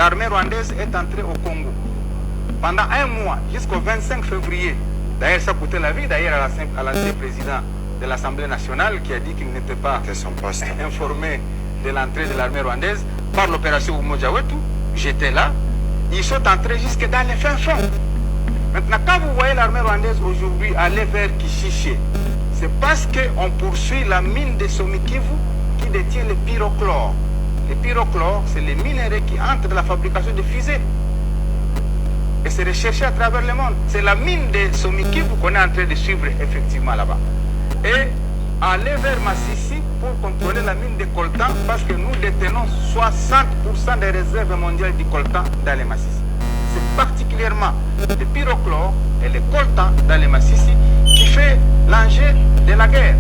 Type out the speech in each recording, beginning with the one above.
l'armée rwandaise est entrée au Congo. Pendant un mois, jusqu'au 25 février, d'ailleurs ça coûtait la vie d'ailleurs à l'ancien président de l'Assemblée nationale qui a dit qu'il n'était pas informé de l'entrée de l'armée rwandaise par l'opération Umoja Wetu. J'étais là. Ils sont entrés jusque dans les fins fonds. Maintenant, quand vous voyez l'armée rwandaise aujourd'hui aller vers Kishishe, c'est parce qu'on poursuit la mine de Somikivu qui détient le pyrochlore. Le pyrochlore, c'est les minéraux qui entrent dans la fabrication de fusées. Et c'est recherché à travers le monde. C'est la mine de Somikivu qu'on est en train de suivre effectivement là-bas. Et aller vers Massissi pour contrôler la mine de coltan parce que nous détenons 60% des réserves mondiales du coltan dans les Massissi. C'est particulièrement le pyrochlore et le coltan dans les Massissi qui fait l'enjeu de la guerre.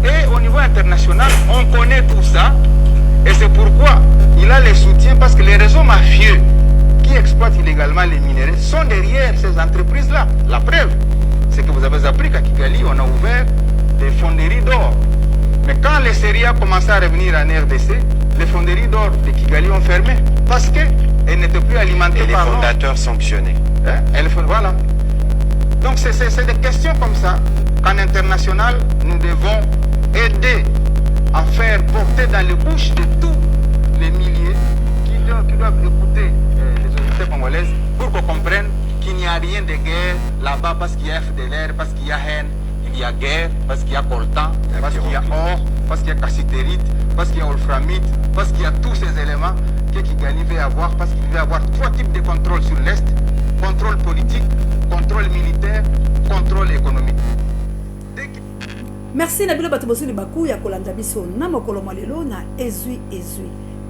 Et au niveau international, on connaît tout ça et c'est pourquoi il a le soutien parce que les réseaux mafieux qui exploitent illégalement les minéraux sont derrière ces entreprises-là. La preuve, c'est que vous avez appris qu'à Kigali, on a ouvert des fonderies d'or. Mais quand les séries ont commencé à revenir en RDC, les fonderies d'or de Kigali ont fermé parce qu'elles n'étaient plus alimentées par les fondateurs sanctionnés. Voilà. Donc c'est des questions comme ça qu'en international, nous devons aider à faire porter dans les bouches de tous les milliers qui doivent écouter les autorités congolaises pour qu'on comprenne qu'il n'y a rien de guerre là-bas parce qu'il y a FDLR, parce qu'il y a haine, il y a guerre, parce qu'il y a coltan, parce qu'il y a or, parce qu'il y a cassitérite, parce qu'il y a wolframite, parce qu'il y a tous ces éléments que Kigali veut avoir, parce qu'il veut avoir 3 types de contrôle sur l'Est, contrôle politique, contrôle militaire, contrôle économique. Merci Nabilo Batobosu Libakou ya kolanda biso na mokolo malelo na ezui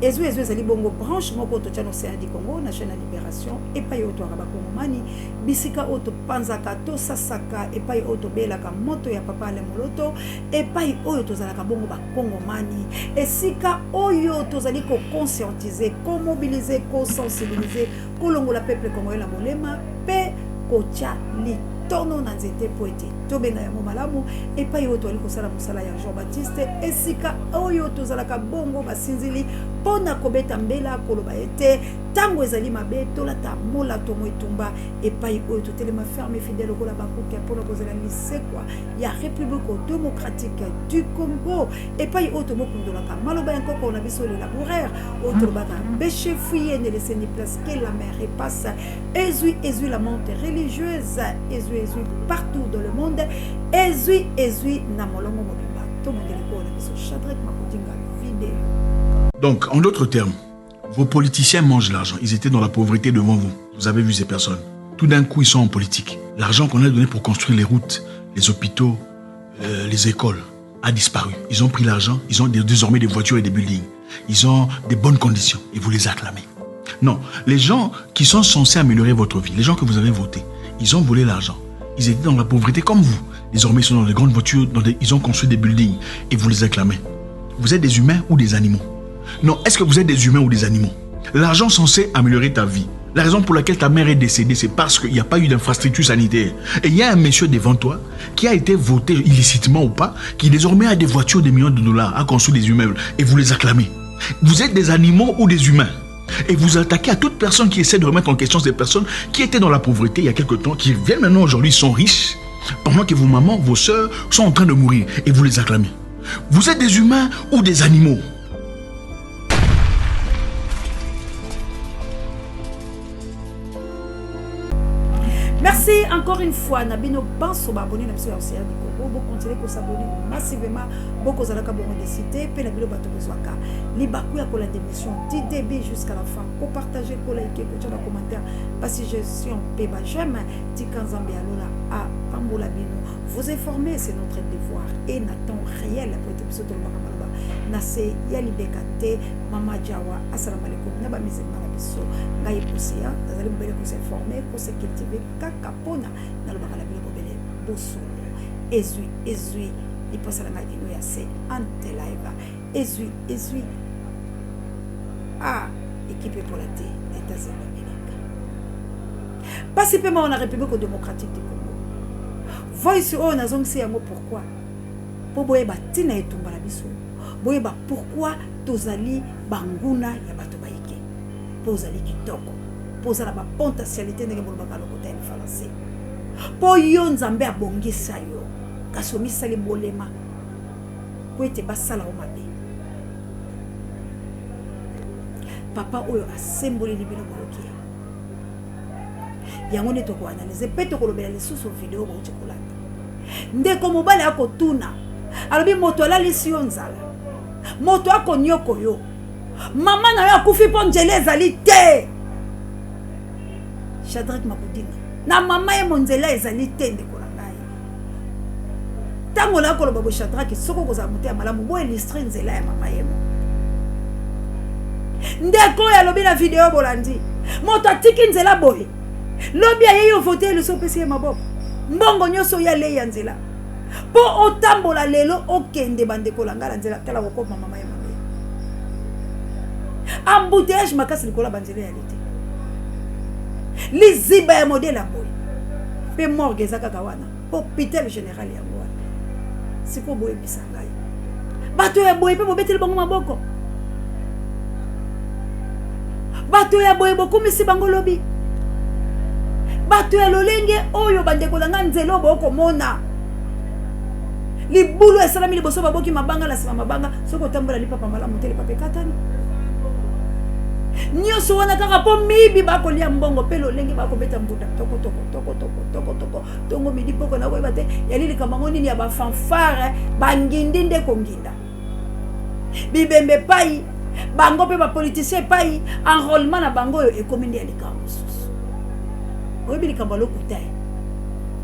ezali bongo branche moko to tchano océan du Congo na chaîne Libération et pa yo to raba Kongomani bisika oto panzaka to sasaka et pa yo to belaka moto ya papa le moloto et pa yo to zalaka bongo ba Kongomani esika oyo to zali ko conscientiser, ko mobiliser, ko sensibiliser ko longola peuple congolais la molema pe ko tia li tono na nzete poete tobenga ya malamu et pa yo to ali ko sala musala ya Jean-Baptiste esika oyo to zalaka bongo basinzili pona kobeta mbela koloba ete tango ezali mabe tolata mola to moitumba et pa yo to telema ferme fidèle ko la bakuka pona kozela lisekwa ya République démocratique du Congo et pa yo to mokundola ka maloba nkoko na biso le laboraire auto baka beche fouiller ne laisser ni place que la mer repasse ezui la monte religieuse ezui partout dans le monde ezui na molongo mobimba to mondeli ko na biso Shadrach Makudinga vidéo. Donc, en d'autres termes, vos politiciens mangent l'argent. Ils étaient dans la pauvreté devant vous. Vous avez vu ces personnes. Tout d'un coup, ils sont en politique. L'argent qu'on a donné pour construire les routes, les hôpitaux, les écoles, a disparu. Ils ont pris l'argent. Ils ont désormais des voitures et des buildings. Ils ont des bonnes conditions. Et vous les acclamez. Non, les gens qui sont censés améliorer votre vie, les gens que vous avez votés, ils ont volé l'argent. Ils étaient dans la pauvreté comme vous. Désormais, ils sont dans des grandes voitures, ils ont construit des buildings. Et vous les acclamez. Vous êtes des humains ou des animaux? Non, est-ce que vous êtes des humains ou des animaux? L'argent censé améliorer ta vie. La raison pour laquelle ta mère est décédée, c'est parce qu'il n'y a pas eu d'infrastructure sanitaire. Et il y a un monsieur devant toi qui a été voté illicitement ou pas, qui désormais a des voitures de millions de dollars, a construit des immeubles, et vous les acclamez. Vous êtes des animaux ou des humains? Et vous attaquez à toute personne qui essaie de remettre en question ces personnes qui étaient dans la pauvreté il y a quelque temps, qui viennent maintenant aujourd'hui, sont riches, pendant que vos mamans, vos soeurs sont en train de mourir, et vous les acclamez. Vous êtes des humains ou des animaux? Merci encore une fois. Nabino Banso abonné na sur Océan du Congo. Vous continuez à s'abonner massivement. Beaucoup zalaka bongo de cité. Pe Nabino bato bezwaka. Libaku ya kola d'émission du début jusqu'à la fin. Ko partager, ko liker, ko tchaba commentaire. Parce que je suis en péba j'aime. Tikanzambe alola a Pambola Bino. Vous informer, c'est notre devoir. Et n'attend réel pour être épisode de Makamaloba. Nase Yalibekate, Mama Jawa, assalamu alaikum. Naba mizema na biso. Ngai posia, nazali mbele ko s'informer, ko se cultiver kaka pona na lobaka la bilo bele boso. Ezui, il passe la main ino ya se ante live. Ezui. Ah, équipe pour la té, États-Unis d'Amérique. Participez-moi en la République démocratique du Congo. Voici on a zongi yango pourquoi? Po boyeba tina etumba la biso. Boyeba pourquoi tozali banguna ya bato baike. poza li kitoko poza na ba potentialité ndenge bolobaka lokota ya français po yo nzambe abongisa yo kasi omisali bolema po ete basala o mabe papa oyo asemboleli bino boyoki yango nde tokoanalyse mpe tokolobela lisusu video bauti kolanda ndeko mobali akotuna alobi moto alalisi yo nzala moto akonyoko yo mama na yo akufi mpo nzela ezali te Shadrach Makudinga na mama ye monzela ezali te ndeko na ngai ntango nakoloba bo Shadrach soko kozala moto ya malamu bo ilustre nzela ya mama ye ndeko oyo alobi na video bolandi moto atiki nzela boye lobi ayeyi ovote elusi opesi ye maboko mbongo nyonso oyo alei ya nzela mpo otambola lelo okende bandeko na ngai na nzela tala kokoma mama ye mabe embouteillage makasi likolo banzela ya lete liziba ya modele ya boye mpe morgue eza kaka wana hôpital général yango wana siko boyebisa ngai bato ya boye mpe bobeteli bango maboko bato ya boye bokumisi bango lobi bato ya lolenge oyo bandeko na ngai nzela bokomona libulu esalami liboso baboki mabanga na nsima mabanga soki otambola lipapa malamu te lipapa ekatani nyonso wana kaka mpo mibi bakolia mbongo mpe lolenge bakobeta mbuta tokotoko tongo midi poko na koyeba te yali likambo yango nini ya bafanfare bangindi nde konginda bibembe pai bango mpe bapoliticien pai enrôlement na bango oyo ekomi nde ya likambo mosusu oyebi likambo ya lokuta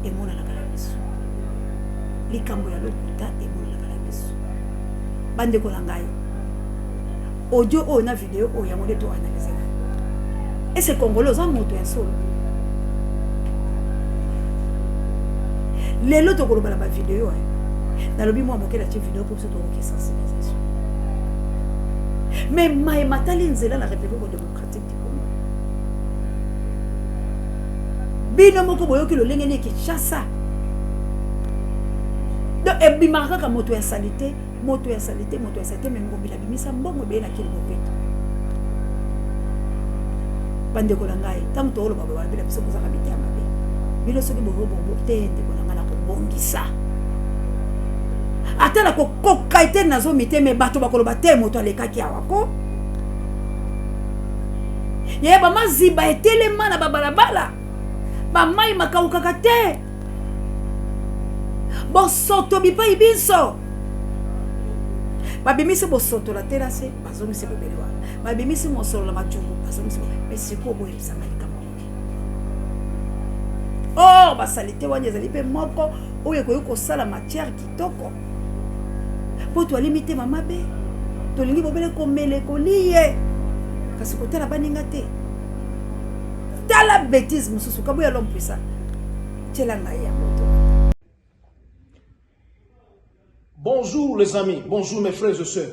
emonanaka na biso likambo ya lokuta emonanaka na biso bandeko na ngai audio oyo na video oyo yango nde toanalyse ese congolais oza moto ya solo lelo tokoloba na bavideo nalobi mwa moke na tie video mpo biso tokoki sensibilisation mais mayema tali nzela na république démocratique du Congo bino moko boyoki lolenge ni Kinshasa donc ebimaka kaka moto ya salite me ngobila bimisa mbongo beye na kili bopeto bandeko na ngai ntango tooloba bababila biso kozaka bitya mabe bino soki bobobo te ndeko na ngai na kobongisa ata na kokoka ete nazo miteme bato bakoloba te moto alekaki awako ye bamaziba etelema na babalabala bamai makaukaka te bosoto bipai biso babimisi bosoto la terase bazomisi bobele wana babimisi mosolo la majungu bazomisi mais siko boyebisanga likambo oh basalite wana ezali mpe moko oyo ekoki kosala matière kitoko mpo toalimite mamabe tolingi bobele komele kolie kasi kotala baninga te tala bêtise mosusu kaboya l'homme puissant tiela ngai ya moto. Bonjour les amis, bonjour mes frères et sœurs.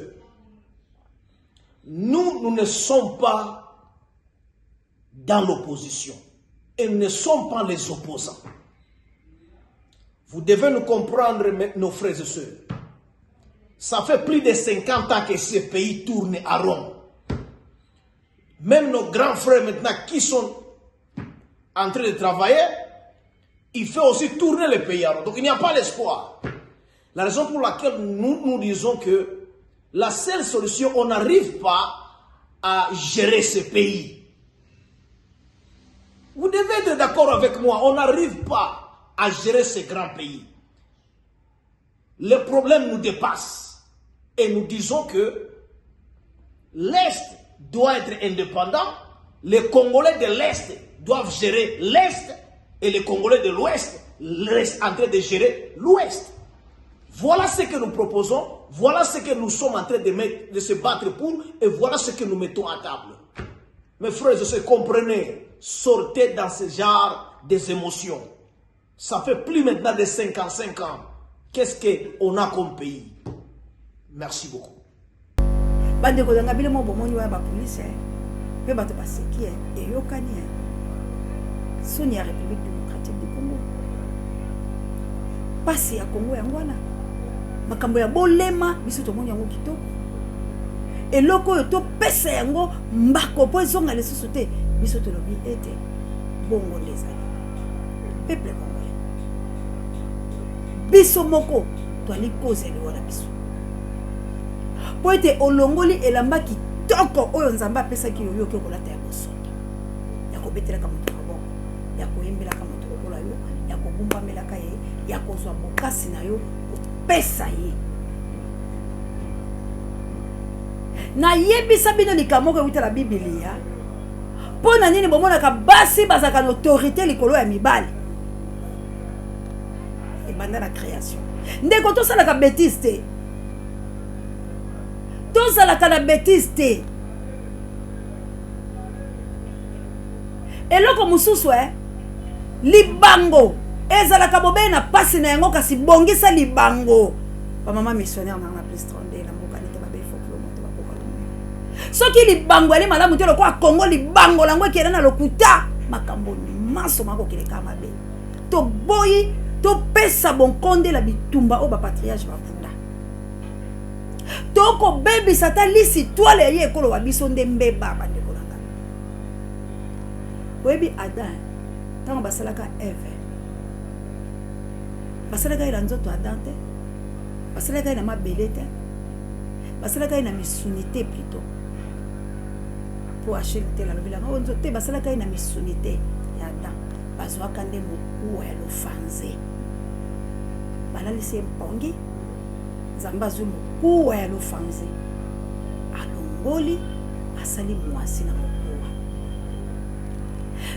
Nous ne sommes pas dans l'opposition et nous ne sommes pas les opposants. Vous devez nous comprendre, nos frères et sœurs. Ça fait plus de 50 ans que ce pays tourne à rond. Même nos grands frères maintenant qui sont en train de travailler, il fait aussi tourner le pays à rond. Donc il n'y a pas d'espoir. La raison pour laquelle nous disons que la seule solution, on n'arrive pas à gérer ce pays. Vous devez être d'accord avec moi, on n'arrive pas à gérer ce grand pays. Les problèmes nous dépassent. Et nous disons que l'Est doit être indépendant, les Congolais de l'Est doivent gérer l'Est et les Congolais de l'Ouest restent en train de gérer l'Ouest. Voilà ce que nous proposons, voilà ce que nous sommes en train de se battre pour et voilà ce que nous mettons à table. Mes frères et sœurs, comprenez, sortez dans ce genre des émotions. Ça fait plus maintenant de 55 ans. Qu'est-ce qu'on a comme pays? Merci beaucoup. Bandeko zanga bile mo bomoni wa ba police pe bato baseki e yokani soni ya République démocratique du Congo. Pasi ya Congo yango wana makambo ya bolema biso tomoni yango kitoko eloko oyo topesa yango mbako po ezonga lisusu te biso tolobi ete bongo nde ezali peuple congolais biso moko toali kozeli wana biso po ete olongoli elamba kitoko oyo nzambe apesaki yo yoki okolata ya bosoto ya kobetelaka moto maboko ya koyembelaka moto lokola yo ya kobumbamelaka ye ya kozwa bokasi na yo kopesa ye nayebisa bino likambo moko euta na Biblia mpo na nini bomonaka basi bazalaka na autorité likolo ya mibali ebanda na création ndeko tosalaka bêtise te tozalaka na bêtise te eloko mosusu libango ezalaka bobe na pasi na yango kasi bongisa libango bamama missionnaire na plus 32 na mboka nete babe folklore moto bakoka soki libango eli malamu te lokola Kongo libango lango ekele na lokuta makambo maso makokeleka mabe to boyi to pesa bonkonde la bitumba o ba patriarche bafunda toko bebi sata lisi toile ye ekolo wa biso nde mbeba bandeko nanga webi Adam tango basalaka Eve basalaka ila nzoto Adam te basalaka ina mabele te basalaka ina misunité plutôt pour acheter la lobela ngo nzoto te basalaka ina misunité ya Adam bazwaka nde mokuwa ya lofanze balalisi mpongi nzambe azwi mokuwa ya lofanze alongoli asali mwasi na mokuwa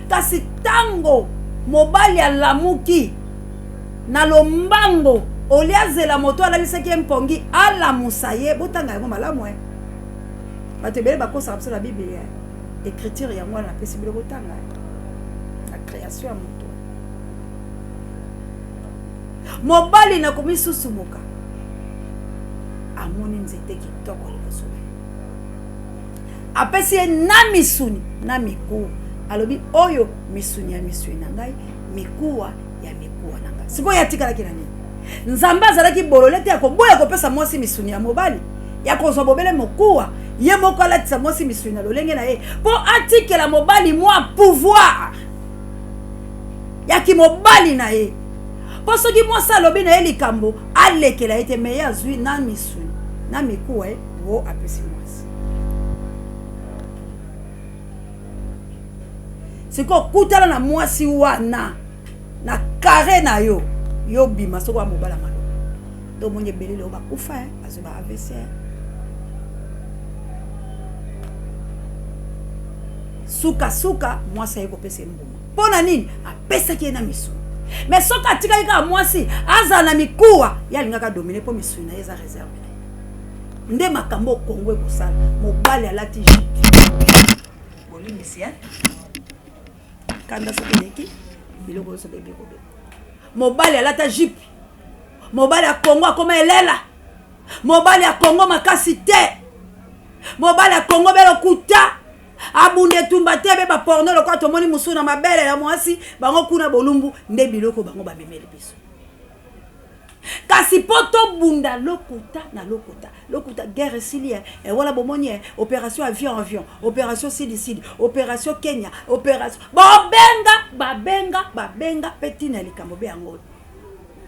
kasi tango mobali alamuki na lombango oliazela moto alalisaki mpongi alamusa ye botanga yango malamu bato ebele bakosaka biso na Biblia écriture yango wana napesi bilo botanga la création ya moto mobali na komisusumuka amoni nzete kitoko liboso apesi ye na misuni na mikuwa alobi oyo misuni ya misuni na ngai mikuwa ya mikuwa na ngai sikoyo yatikalaki na nini nzambe azalaki bolole te ya koboya kopesa mwasi misuni ya mobali ya kozwa bobele mokuwa ye moko alatisa mwasi misuni na lolenge na ye mpo atikela mobali mwa pouvoir ya kimobali na ye mpo soki mwasi alobi na ye likambo alekela ye te me ye azwi na misuni na mikuwa wo apesi mwasi siko kutala na mwasi wana na kare na yo yo bima soko mobala malo do monye belele oba kufa azo ba AVC suka mwasi ayeko pesa mbuma pona nini apesa ki na misu mais soka atikali ka mwasi aza na mikuwa yalingaka dominer po misu na yeza réserve nde makambo Kongo ekosala mobali alati bolimisi kanda sokeleki biloko so bebe ko mobali alata jipe mobali ya Kongo akoma elela mobali ya Kongo makasi te mobali ya Kongo belo kuta abunde tumba te be ba porno lokwa tomoni musuna mabele ya mwasi bango kuna bolumbu nde biloko bango babemeli biso kasi poto bunda lokuta na lokuta guerre silia et voilà bomoni opération avion opération sidi opération Kenya opération babenga petina likambo be yango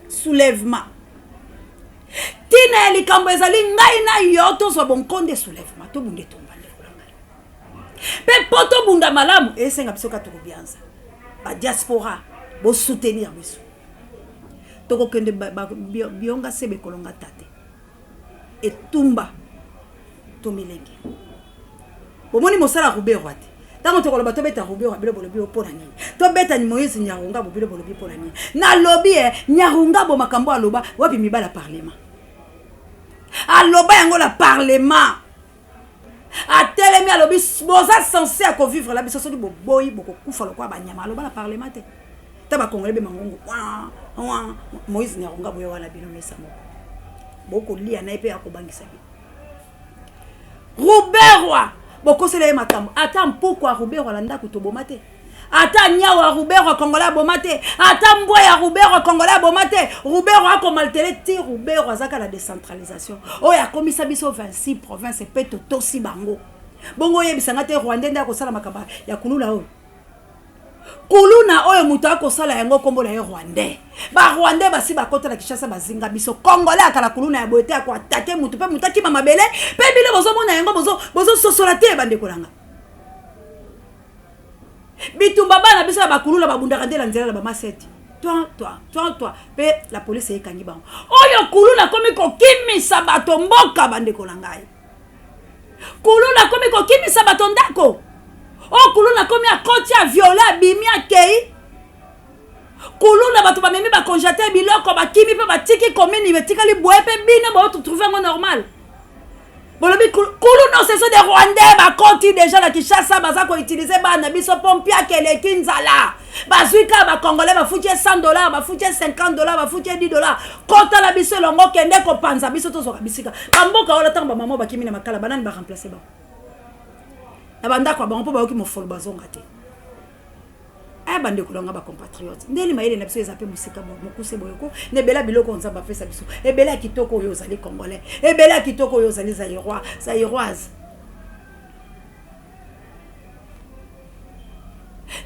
soulèvement tina likambo ezali ngai na yo to so bon konde soulèvement to bunde tomba pe poto bunda malamu esenga biso ka to bianza ba diaspora bo soutenir biso toko kende bionga sebe kolonga tate etumba to milenge bomoni mosala Robert Wate tango tokolo bato beta Robert bile bolobi opona nini to beta ni Moïse Nyarunga bile bolobi opona nini na lobi Nyarunga bo makambo aloba wapi mibala parlement aloba yango la parlement atelemi alobi boza censé à vivre la biso soki boboyi boko kufa lokwa banyama aloba la parlement te taba congolais be mangongo Moïse Nyarunga boya wala bino mesa moko boko lia na epe akobangisa bi Robert Roi boko sele makambo ata mpoko a Robert Roi landa kutoboma te ata nyawa Roubert Congolais bomate ata mbwa ya Roubert Congolais bomate Roubert a komaltele ti Roubert azaka la décentralisation oya komisa biso 26 provinces pe totosi bango bongo yebisanga te Rwanda nda ko sala makaba ya kulula oyo kuluna oyo muto akosala yango kombo na ye Rwandais ba Rwandais basi bakota la Kinshasa bazinga biso Congolais akala kuluna ya boete ko attaquer muto pe mutaki mamabele pe bile bozo mona yango bozo sosola te bande kolanga bitumba bana biso ba kulula babundaka ndela nzela na ba maseti toi pe la police ekangi bango oyo kuluna komi ko kimisa bato mboka bande kolanga kuluna komi ko kimisa bato ndako o kuluna komi akoti a viola bimi akei kuluna bato bamemi ba conjater biloko bakimi pe batiki komini betikali boye pe bino ba trouver ngo normal bolobi kuluna ce sont des Rwandais bakoti déjà la Kinshasa baza ko utiliser bana biso pompia kele kinzala bazuika ba Congolais ba futie $100 ba futie $50 ba futie $10 kota la biso longo kende ko panza biso to soka bisika bamboka wala tamba mama bakimi na makala banani ba remplacer ba abanda kwa bango po ba oki mo fol bazonga te bande kolonga ba compatriotes ndeli maile na biso ezape musika mokuse boyoko nebela biloko nzamba pesa biso ebela kitoko oyo zali Congolais ebela kitoko oyo zali Zaïroise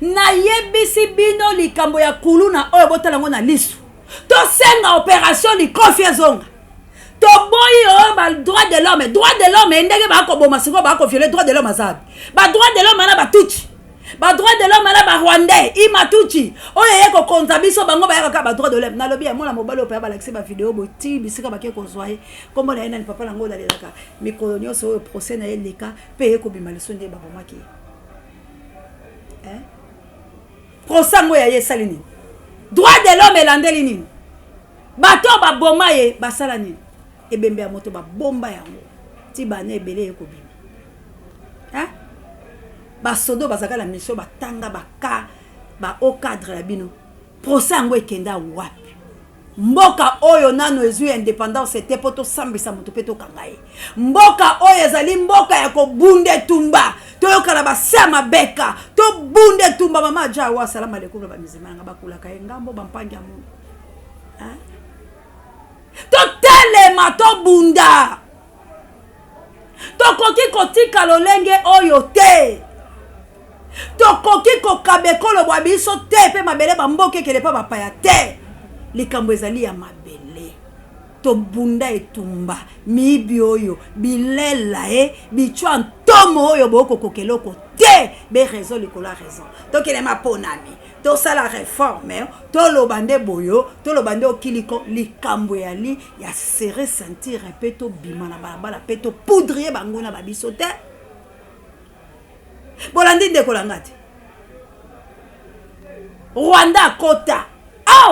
na yebisi bino likambo ya kuluna oyo botalango na lisu to senga opération li confiance to boyo ba droit de l'homme ndenge ba ko boma siko ba ko violer droit de l'homme azabi ba droit de l'homme na ba tuchi ba droit de l'homme na ba Rwandais imatuchi oyo yeko konza biso bango ba yaka ba droit de l'homme na lobi ya mona mobalo pe ba laxer ba vidéo boti bisika ba ke ko zoye kombo na ena ni papa lango la leka mikolonio so procès na eleka pe yeko bimaliso nde ba bomaki procès ngo ya yesalini droit de l'homme elandeli nini bato ba boma ye basala nini ebembe ya moto ba bomba yango ti bana ebele yeko bima basodo bazaka la mission batanga baka ba au cadre la bino procès ngo ekenda wapi mboka oyo nano ezui indépendance te poto sambisa moto peto kangaye mboka oyo ezali mboka ya ko bunde tumba to yokala basa mabeka to bunde tumba mama jawa salama alaikum ba mizimanga bakula ka ngambo bampangi amu to telema to bunda to koki kotika lolenge oyo te tokoki kokabekolo bwa biso te pe mabele bamboke kele pa bapaya te likambo ezali ya mabele to bunda etumba mibi oyo bilela bichwa ntomo oyo boko kokeloko te be raison likola raison to kele maponami to sala réforme to lobande boyo to lobande okiliko likambo yali ya serrer sentir pe to bimana balabala pe to poudrier bangona babiso te bolandi ndeko langati Rwanda kota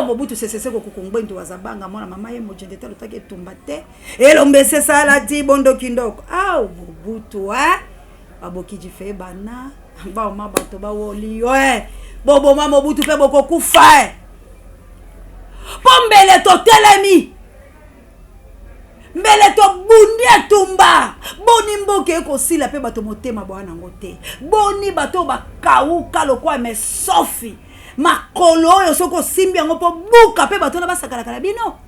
Mobutu sesese ko kukungbendu wazabanga mwana mama ye mojende talo take tumbate elombe sesala ti bondo kindoko Mobutu baboki jife bana ba ma bato ba woli bobo ma Mobutu pe boko kufa pombele to telemi mbele to bundi tumba boni mboke ko sila pe bato motema bwana ngote boni bato bakauka lokwa me sofi makolo yo soko simbi yango po buka pe bato na basakala kala bino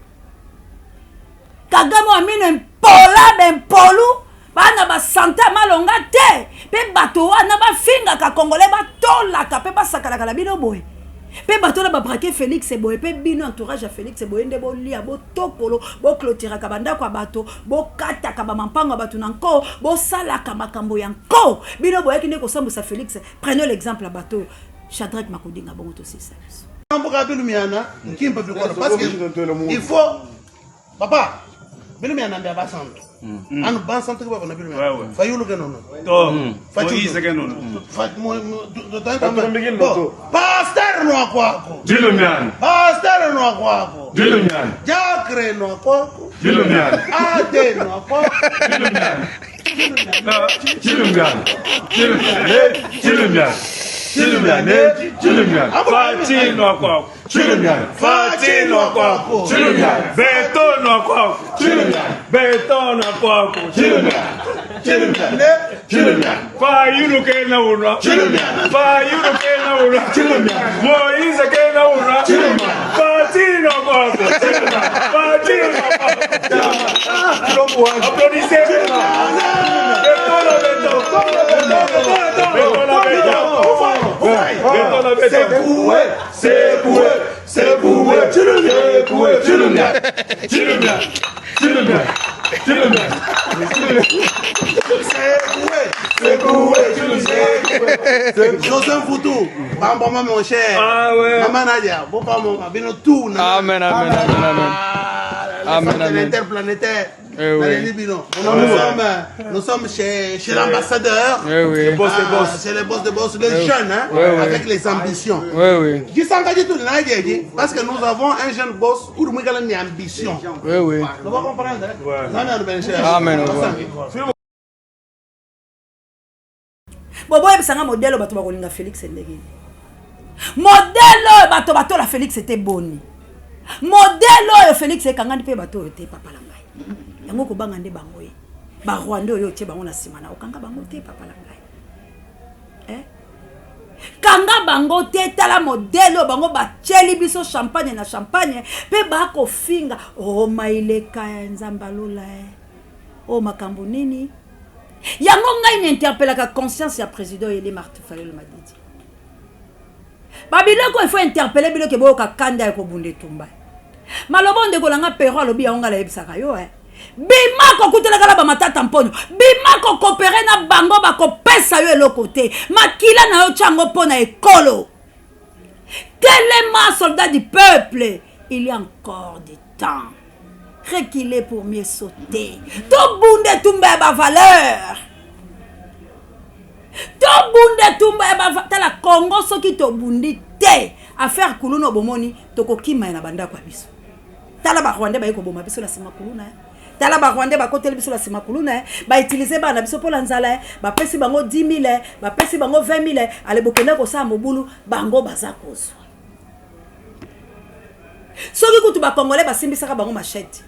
Kagame amino mpola bempolu bana ba santa malonga te pe bato wana ba finga ka Congolais batola ka pe basakala kala bino boy pe bato na ba braquer Félix boy pe bino entourage à Félix boy ndebo lia bo tokolo bo clôturer ka banda kwa bato bo kata ka ba mampango bato nanko bo sala ka makambo yanko bino boy kine ko sambusa Félix prenez l'exemple à bato Shadrach Makodinga bongo to c'est ça parce que il faut papa Bilumiana ndia basanto anu basanto ko bana Bilumiana fa yulu genono to fa yise genono fa mo do tanga pastor no akwako Bilumiana pastor no akwako Bilumiana jakre no akwako Bilumiana ate no akwako Bilumiana Bilumiana Bilumiana Fatino kwako Fatino kwako Betono kwako Betono kwako Fa yulu kena uno Fa yulu kena Moïse Kenaouna, Patino Bobo, applaudissez. C'est boué, tu le Joseph Foutou, maman mon cher, maman Nadia, bon pas mon abino tout. Amen. Interplanétaire. Nous sommes chez l'ambassadeur, chez les boss de boss, les jeunes, avec les ambitions. Parce que nous avons un jeune boss où nous avons une ambition. Oui. Nous va comprendre. Amen. Bobo ebisanga modèle bato bakolinga Félix ndenge. Modèle bato la Félix était boni. Modèle Félix ekangani pe bato te papa la ngai. Yango ko banga nde bango ye. Ba Rwanda oyo tie bango na simana okanga bango te papa la ngai. Kanga bango te tala modèle bango ba cheli biso champagne na champagne pe ba ko finga oh maileka nzambalola oh makambo nini. Yango ngai ni interpelle la conscience ya président Eli Martin Fayulu Madidi. Babiloko il faut interpeller biloko boyo ka kanda ko bunde tumba. Malobo ndeko langa pero alobi ya onga la ebisaka yo Bima ko kutela kala ba matata mponyo. Bima ko coopérer na bango ba ko pesa yo eloko te. Makila na yo chango pona ekolo. Tellement soldat du peuple, il y a encore du temps. Reculer pour mieux sauter. To bunde tumba ba valeur. To bunde tumba ba la Congo soki to bundi te. Affaire kuluno bomoni to ko kima na banda kwa biso. Tala ba Rwanda ba yeko boma biso la sima kuluna. Tala ba Rwanda ba kotel biso la sima kuluna. Ba utiliser ba na biso pola nzala. Ba pesi bango 10,000, ba pesi bango 20,000. Ale bokena ko sa mobulu bango baza kozwa. Soki kutu ba Congolais ba simbisaka bango machette.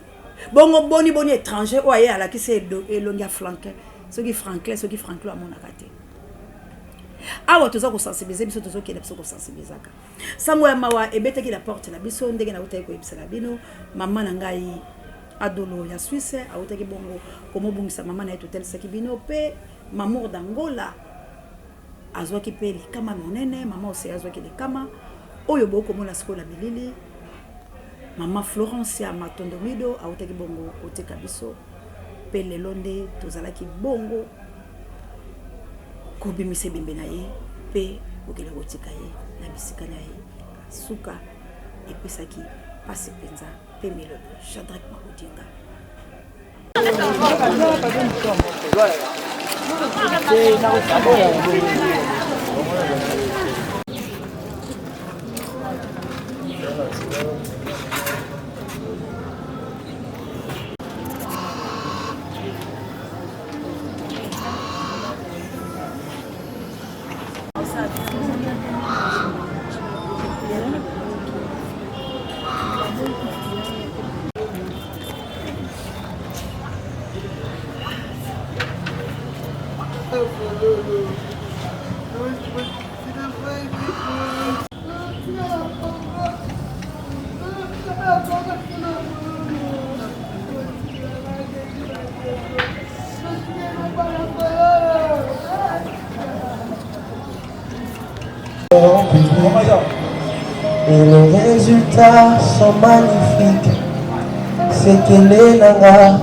Bongo boni étranger ou aye ala ki se elongia flanquer soki Franklin amona kate awa toza ko sensibiliser biso tozo kele biso ko sensibiliser ka sango ya mawa ebete ki la porte na biso ndenge na utai ko ebisala bino mama na ngai adolo ya Suisse awutaki bongo komo bungisa mama na eto tel saki bino pe mamour d'Angola azwaki pe likama monene mama ose azwaki likama oyo boko mona skola bilili Maman Florence ya Matondomido autaki bongo kote kabiso pe lelonde tozalaki bongo ko bimise bimbe na ye pe okele kotika ye na bisika na ye suka epesaki pase penza pe melo Shadrack Makodinga Et les résultats sont magnifiques. C'est qu'elle est là,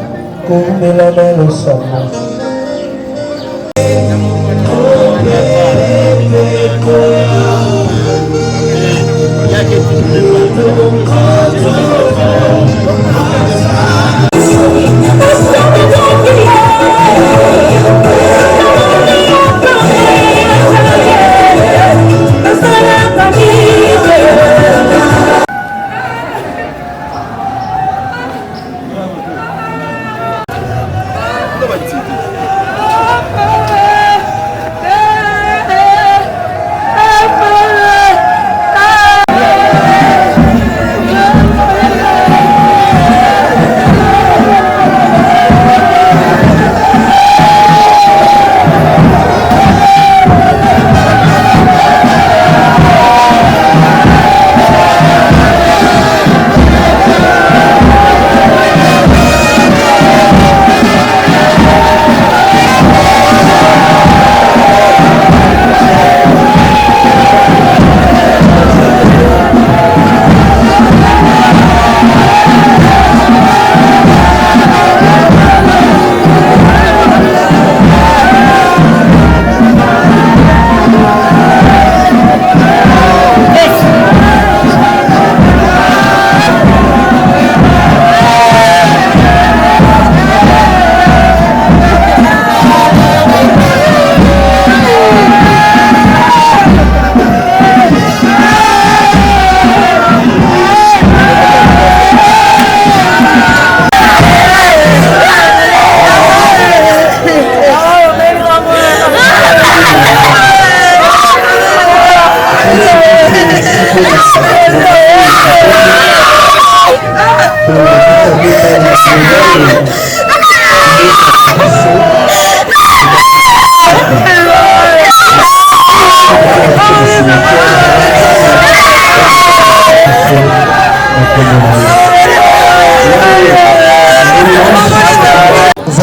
comme la belle sang.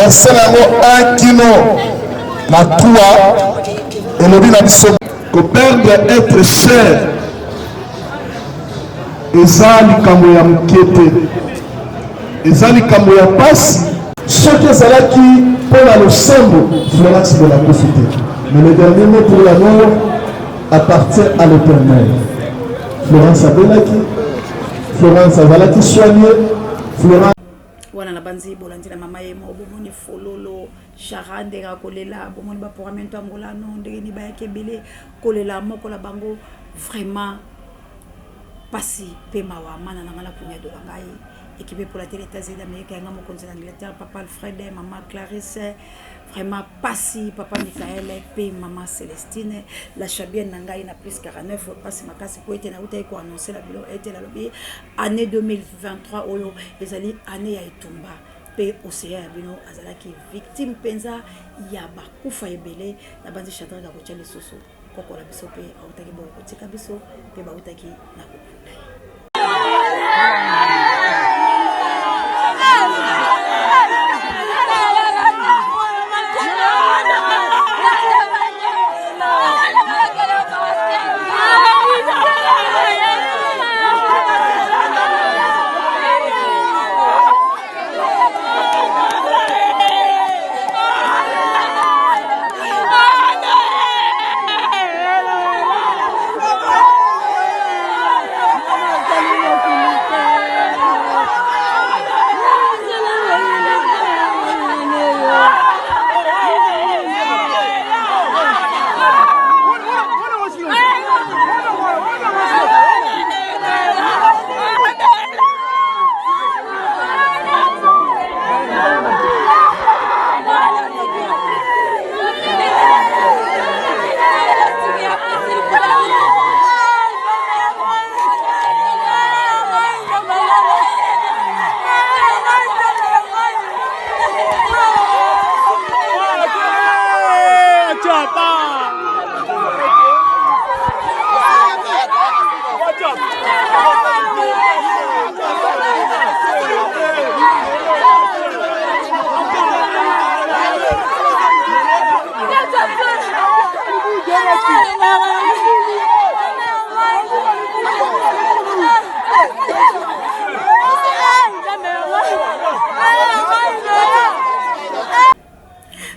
verset nango 1 kino na 3 elobi na biso koperdre être cher eza likambo ya moke te, eza likambo ya pasi soki ezalaki mpo na losambo Florence de la profité. Mais le dernier mot pour l'amour appartient à l'Éternel. Florence abelaki, Florence azalaki soignée, Florence wana na banzi bolandi na mama ye mo bomoni fololo charande ga kolela bomoni ba programmento angola no ndenge ni ba yakebele kolela moko la bango vraiment pasi pe mawa mana na ngala punya do ngai équipe pour la télé États-Unis d'Amérique nga mo konza Angleterre papa Alfred maman Clarisse vraiment pasi papa Michael pe maman Célestine la chabienne nangai na plus 49 pasi makasi po ete na uta ko annoncer la bilo ete la lobby année 2023 oyo ezali année ya etumba pe océan bino azalaki victime penza ya bakufa ebele na banzi chadra ga kotia lisusu koko la biso pe autaki bo kotika biso pe ba utaki na kopunda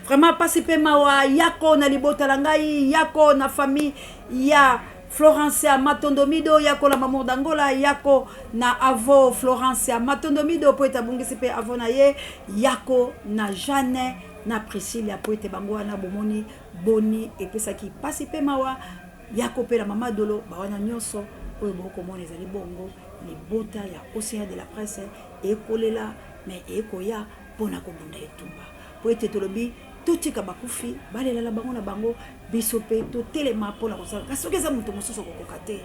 Vraiment participer mawa yako na libota langai yako na famille ya Florence ya Matondomido yako la maman d'Angola yako na avo Florence ya Matondomido poeta bungisi pe avo na ye yako na Jeanne na Priscille ya poeta bango na bomoni boni epesa ki participer mawa yako pe la mama dolo ba wana nyonso oyo boko mona ezali bongo libota ya océan de la presse ekolela mais ekoya pona kobunda etumba poeta tolobi totika bakufi balela la bango na bango biso pe to telema pona kosala kasi okeza muto mosusu kokokate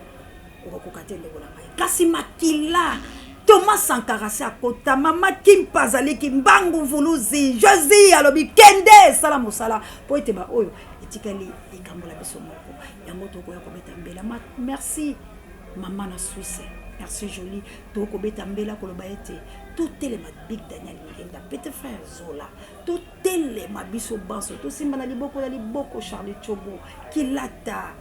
ndeko na ngai kasi makila Thomas Sankara sa kota mama Kimpazali Kimbangu Vuluzi Josie alobi kende sala mosala po ete ba oyo etikali ikambola biso moko yango toko ya kobeta mbela merci maman na Suisse merci Jolie toko beta mbela koloba ete tout telema Big Daniel Mirinda petit frère Zola tout telema biso banso tout simba na liboko Charlie Chobo Kilata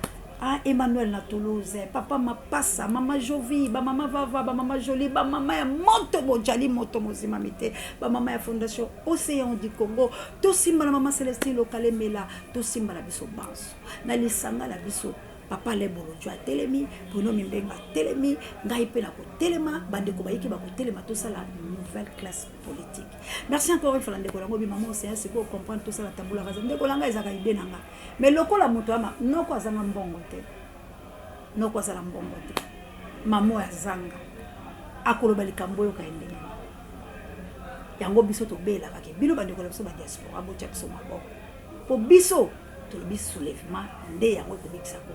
Emmanuel na Toulouse, papa Mapassa, maman Jovi, ba maman Vava, ba maman Jolie, ba maman ya Monto Bojali, Monto Mozimamite, ba maman ya Fondation Océan du Congo, tout simba la maman Célestine Locale Mela, tout simba la biso banso, na lisanga la biso, papa Lebolo Joa Telemi, Bruno Mimbenga Telemi, Ngai na ko Telema, Bandeko Bayiki ba ko Telema, tout ça la nouvelle classe politique. Merci encore une fois Ndeko Lango, maman Océan, c'est pour comprendre tout ça la tabula raza. Ndeko Langa ezaka ibenanga. Mais loko la moto ama noko azanga mbongo te. Noko azala mbongo te. Mamo ya zanga. Akoloba likambo yo kaendenge. Yango biso to bela kake. Bilo bandeko la biso ba diaspora bocha biso maboko. Po biso to biso soulèvement nde yango ko bikisa ko.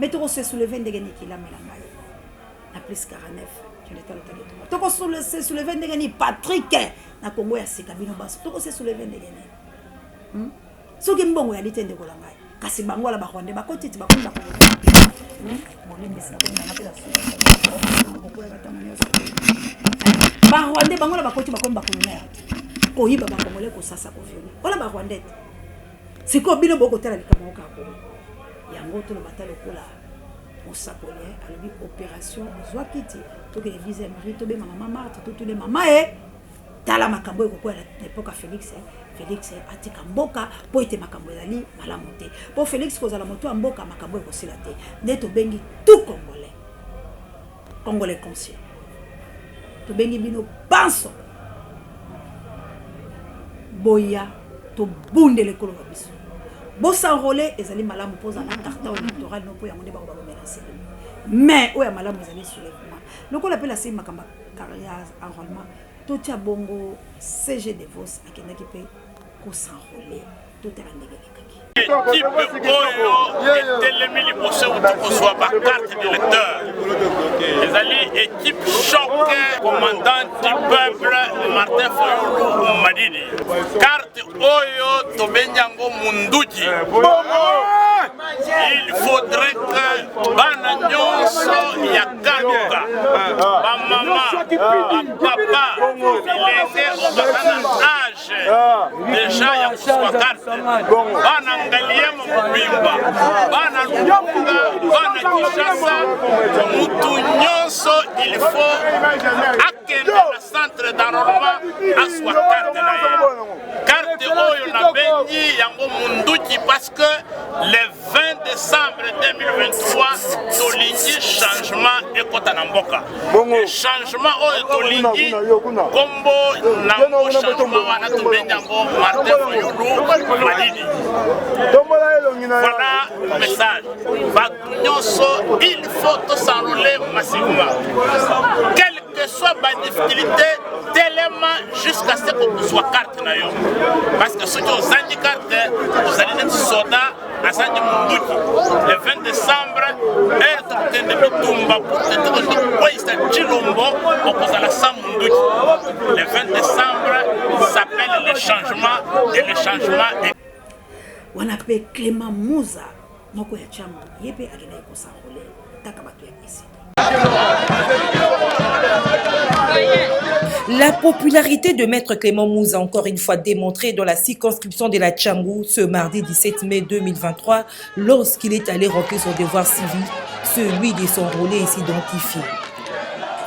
Mais tu se soulever de gagner qui l'a mis la plus 49. Tu l'étais le temps. Tu se soulever de gagner Patrick. Na Congo ya sika bino baso. Tu se soulever de gagner. So qui mbongo ya litende ko la ngai. Kasi bango la ba Rwanda ba kotiti ba konda ko. Bon les message ko na ngapela so. Ba Rwanda bango la ba kotiti ba konda ko na. Ko yiba ba Congolais ko sasa ko viole. Wala ba Rwanda. C'est quoi bino boko tala likamoko ka ko. Yango to le batalo ko la. On s'appelait à l'opération Zwakiti. Tout les visées Marie, tout les maman Marthe, tout les mamans et tala makambo ko à l'époque à Félix atika mboka po ete makambo ezali malamu te. Po Félix ko zala moto mboka makambo ko sila te. Neto bengi tout Congolais conscient. To bengi bino banso. Boya to bunde le kolo biso. Bo s'enrôler ezali malamu poza na carton électoral no po ya monde ba ba menacer. Mais oya malamu ezali soulèvement. Donc on appelle la sima makamba carrière enrôlement. Tout ya bongo CG de Vos akenda ki pe ko s'enrôler. Tout est rendé Équipe Oyo Telemi Liboso soit par carte d'électeur. Les alliés équipe choc commandant du peuple Martin Fayulu Madidi. Carte Oyo Tobenyango Munduki. Il faudrait que Bana Nyonso Yakaluka, Maman, Papa, il était au âge déjà Yakuswa carte. Bana Ngaliemo Bimba, Bana Lukunga, Bana Kishasa, Mutu Nyonso, il faut acquérir le centre d'enrôlement à soi carte. Carte Oyo na Benji Yango Munduki parce que le 20 décembre 2023, Tolingi changement et Kotanamboka. Changement Oyo Tolingi, Combo Nango changement wana Tobenyango Martin Fayulu Madidi. Voilà le message. Il faut s'enrôler massivement. Quelle que soit la difficulté, tellement jusqu'à ce que vous soyez carte. Parce que ceux qui ont une carte, vous allez être soldats à Sandi Munduki. Le 20 décembre, le 20 décembre s'appelle le changement et le changement est. On appelle Clément Mouza, moko ya changu, yepe akina yako s'enrôler, taka batu ya ici. La popularité de Maître Clément Mouza, encore une fois démontrée dans la circonscription de la Tchangou ce mardi 17 mai 2023, lorsqu'il est allé remplir son devoir civique, celui de s'enrôler et s'identifier.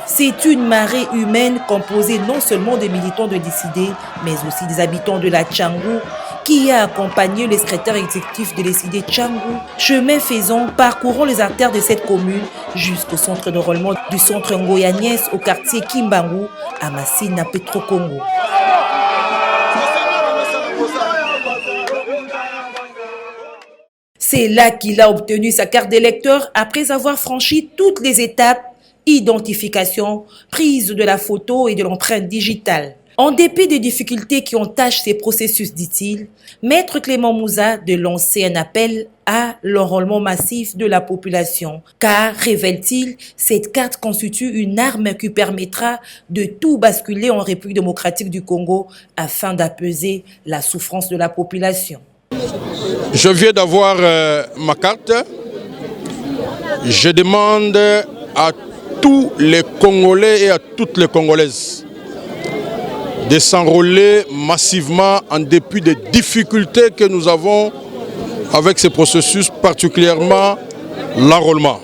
C'est une marée humaine composée non seulement des militants de l'ICD, mais aussi des habitants de la Tchangou, qui a accompagné le secrétaire exécutif de l'ICD Tchangou, chemin faisant, parcourant les artères de cette commune jusqu'au centre d'enrôlement du centre Ngoyaniès au quartier Kimbangu, à Massina Petro Congo. C'est là qu'il a obtenu sa carte d'électeur après avoir franchi toutes les étapes: identification, prise de la photo et de l'empreinte digitale. En dépit des difficultés qui entachent ces processus, dit-il, Maître Clément Mouza de lancer un appel à l'enrôlement massif de la population. Car, révèle-t-il, cette carte constitue une arme qui permettra de tout basculer en République démocratique du Congo afin d'apaiser la souffrance de la population. Je viens d'avoir ma carte. Je demande à tous les Congolais et à toutes les Congolaises de s'enrôler massivement en dépit des difficultés que nous avons avec ce processus, particulièrement l'enrôlement.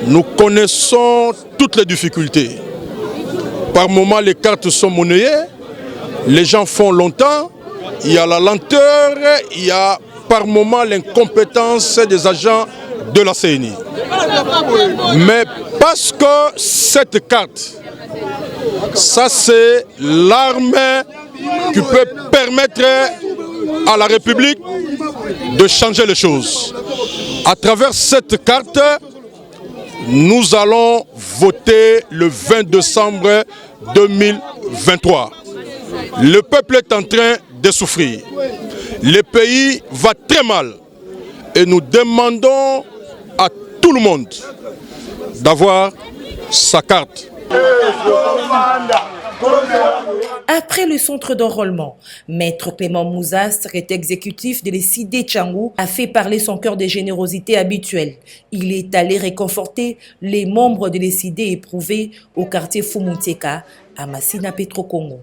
Nous connaissons toutes les difficultés. Par moments, les cartes sont monnayées, les gens font longtemps, il y a la lenteur, il y a par moments l'incompétence des agents de la CENI. Mais parce que cette carte, ça c'est l'arme qui peut permettre à la République de changer les choses. À travers cette carte, nous allons voter le 20 décembre 2023. Le peuple est en train de souffrir. Le pays va très mal. Et nous demandons à tout le monde d'avoir sa carte. Après le centre d'enrôlement, Maître Clément Mouza, secrétaire exécutif de l'ECD Tchangou, a fait parler son cœur de générosité habituelle. Il est allé réconforter les membres de l'ECD éprouvés au quartier Fumuteka à Massina Petro Congo.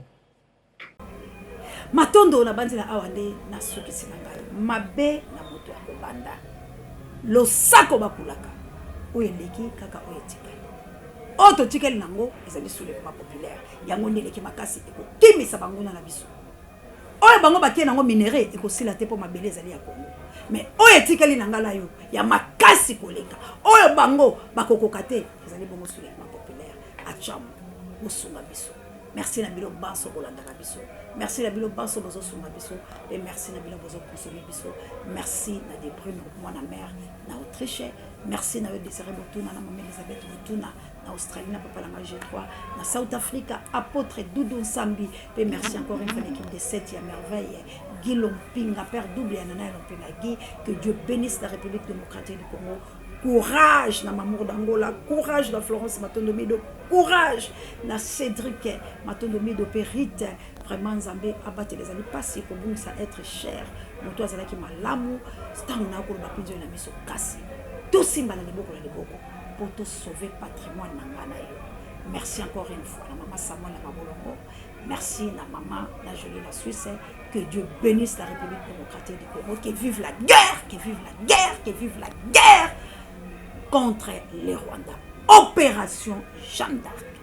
Matondo na bandi na awande na soki sinangai mabe na moto ya kobanda losako bakulaka oyeleki kaka oyetikali oto tikeli nango ezali soulèvement populaire yango neleki makasi ekokimisa banguna na biso oyo bango batie nango minere ekosila te po mabele ezali ya Kongo mais oyo etikeli nangala yo ya makasi koleka oyo bango bakokoka te ezali bongo soulèvement populaire achamu bosunga biso. Merci na bilo baso bolanda na biso. Merci na bilo baso bozo sunga biso et merci na bilo bozo consommer biso. Merci na De Bruyne moi na mère na Autriche. Merci na Désiré Botuna na maman Elisabeth Botuna na Australie na papa la G3 na South Africa apôtre Doudou Sambi et merci encore une fois l'équipe de 7 ya merveille Guy Lompinga père double ya Nana Lompinga Guy que Dieu bénisse la République démocratique du Congo. Courage na Mamour d'Angola, courage na Florence Matondomido, courage na Cédric Matondomido Périte. Vraiment Nzambe abattre les années passées pour bon ça être cher. Moto azala ki malamu, stanguna ko ba pinzo na miso kasi. Tout simba na liboko pour te sauver patrimoine na ngana yo. Merci encore une fois na maman Samuel na Mabolongo. Merci na maman la Jolie la Suisse. Que Dieu bénisse la République démocratique du Congo. Que vive la guerre, que vive la guerre, que vive la guerre contre les Rwandais. Opération Jeanne d'Arc.